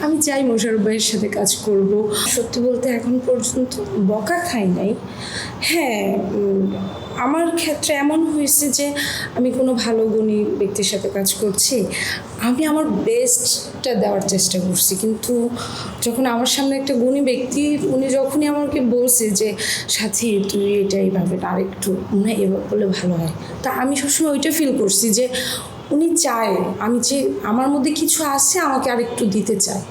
আমি চাই মোশাররফ ভাইয়ের সাথে কাজ করব। সত্যি বলতে এখন পর্যন্ত বকা খাই নাই। হ্যাঁ, আমার ক্ষেত্রে এমন হয়েছে যে আমি কোনো ভালো গুণী ব্যক্তির সাথে কাজ করছি, আমি আমার বেস্টটা দেওয়ার চেষ্টা করছি, কিন্তু যখন আমার সামনে একটা গুণী ব্যক্তি, উনি যখনই আমাকে বলছে যে সাথী তুই এটা এইভাবে না, আরেকটু মনে হয় এবার বললে ভালো হয়, তা আমি সবসময় ওইটা ফিল করছি যে উনি চায় আমি যে আমার মধ্যে কিছু আছে আমাকে আরেকটু দিতে চায়,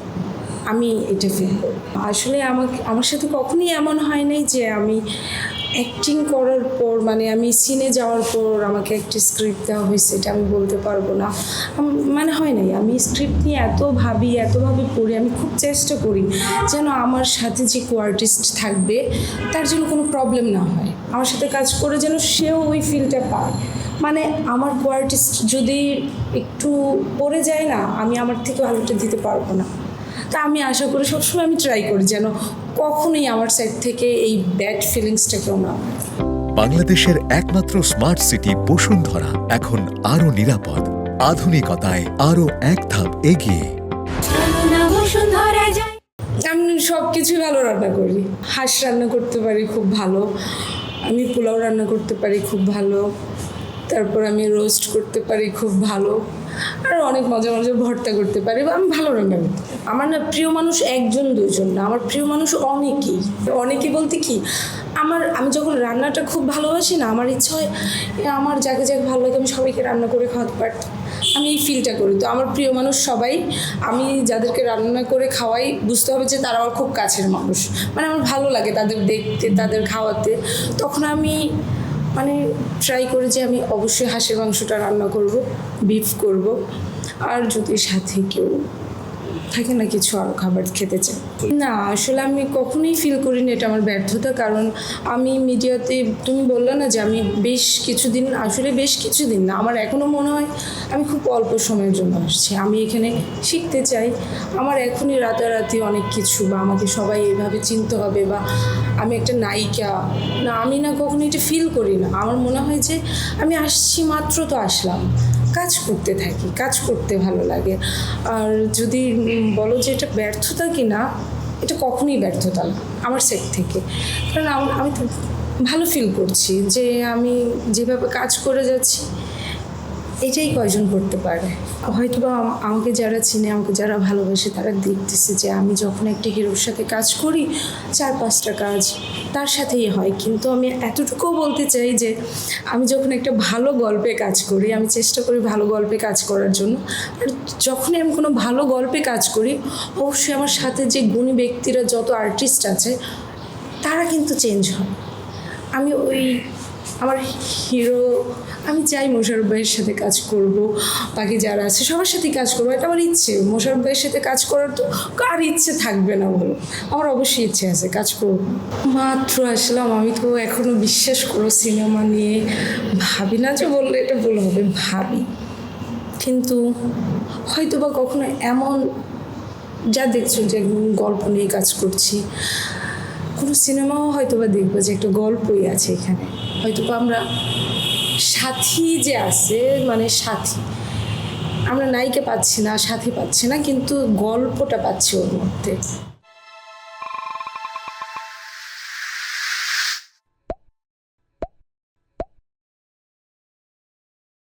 আমি এটা ফিল করি। আসলে আমার সাথে কখনোই এমন হয় নাই যে আমি অ্যাক্টিং করার পর, মানে আমি সিনে যাওয়ার পর আমাকে একটা স্ক্রিপ্ট দেওয়া হয়েছে, এটা আমি বলতে পারবো না। মানে হয় নাই, আমি স্ক্রিপ্ট নিয়ে এতভাবে পড়ি, আমি খুব চেষ্টা করি যেন আমার সাথে যে কো আর্টিস্ট থাকবে তার জন্য কোনো প্রবলেম না হয়, আমার সাথে কাজ করে যেন সেও ওই ফিলটা পায়। মানে আমার কো আর্টিস্ট যদি একটু পড়ে যায় না, আমি আমার থেকে ভালোটা দিতে পারবো না। তা আমি আশা করি, সবসময় আমি ট্রাই করি যেন কখনোই আমার সাইড থেকে এই ব্যাড ফিলিংসটা কেউ না। বাংলাদেশের একমাত্র স্মার্ট সিটি বসুন্ধরা এখন আরো নিরাপদ, আধুনিকতায় আরো এক ধাপ এগিয়ে। আমি সব কিছুই ভালো রান্না করি। হাঁস রান্না করতে পারি খুব ভালো, আমি পোলাও রান্না করতে পারি খুব ভালো, তারপর আমি রোস্ট করতে পারি খুব ভালো, আর অনেক মজা ভর্তা করতে পারি, আমি ভালো রান্না করতে পারি। আমার না প্রিয় মানুষ একজন দুজন না, আমার প্রিয় মানুষ অনেকেই বলতে কি, আমি যখন রান্নাটা খুব ভালোবাসি না, আমার ইচ্ছা হয় আমার যাকে ভালো লাগে আমি সবাইকে রান্না করে খাওয়াতে পারতাম, আমি এই ফিলটা করি। তো আমার প্রিয় মানুষ সবাই, আমি যাদেরকে রান্না করে খাওয়াই বুঝতে হবে যে তারা আমার খুব কাছের মানুষ, মানে আমার ভালো লাগে তাদের দেখতে, তাদের খাওয়াতে। তখন আমি ট্রাই করি যে আমি অবশ্যই হাঁসের মাংসটা রান্না করব, বিফ করব, আর যদি সাথে কেউ থাকে না কিছু আরও খাবার খেতে চাই। না, আসলে আমি কখনোই ফিল করিনি এটা আমার ব্যর্থতা, কারণ আমি মিডিয়াতে, তুমি বললে না যে আমি বেশ কিছুদিন না, আমার এখনও মনে হয় আমি খুব অল্প সময়ের জন্য আসছি, আমি এখানে শিখতে চাই। আমার এখনই রাতারাতি অনেক কিছু, বা আমাকে সবাই এইভাবে চিনতে হবে, বা আমি একটা নায়িকা না, আমি না কখনো এটা ফিল করি না। আমার মনে হয় যে আমি আসছি মাত্র, তো আসলাম, কাজ করতে থাকি, কাজ করতে ভালো লাগে। আর যদি বলো যে এটা ব্যর্থতা কি না, এটা কখনোই ব্যর্থতা না আমার সাইড থেকে, কারণ আমি তো ভালো ফিল করছি যে আমি যেভাবে কাজ করে যাচ্ছি এটাই কয়জন করতে পারে। হয়তো বা আমাকে যারা চিনে, আমাকে যারা ভালোবাসে, তারা দেখতেছে যে আমি যখন একটা হিরোর সাথে কাজ করি 4-5টা কাজ তার সাথেই হয়, কিন্তু আমি এতটুকুও বলতে চাই যে আমি যখন একটা ভালো গল্পে কাজ করি, আমি চেষ্টা করি ভালো গল্পে কাজ করার জন্য, আর যখনই আমি কোনো ভালো গল্পে কাজ করি অবশ্যই আমার সাথে যে গুণী ব্যক্তিরা, যত আর্টিস্ট আছে তারা কিন্তু চেঞ্জ হয়। আমি আমার হিরো, আমি চাই মোশাররফ ভাইয়ের সাথে কাজ করব, বাকি যারা আছে সবার সাথেই কাজ করবো, এটা আমার ইচ্ছে। মোশাররফ ভাইয়ের সাথে কাজ করার তো কার ইচ্ছে থাকবে না বলো, আমার অবশ্যই ইচ্ছে আছে, কাজ করব। মাত্র আসলাম, আমি তো এখনও বিশ্বাস করো সিনেমা নিয়ে ভাবি না, যে বললে এটা ভুল হবে, ভাবি, কিন্তু হয়তো বা কখনো এমন যা দেখছো যে গল্প নিয়ে কাজ করছি, কোনো সিনেমাও হয়তো বা দেখবো যে একটা গল্পই আছে এখানে, হয়তো বা আমরা সাথী যে আছে, সাথী, আমরা নায়িকা পাচ্ছি না, সাথী পাচ্ছি না, কিন্তু গল্পটা পাচ্ছি ওর মধ্যে।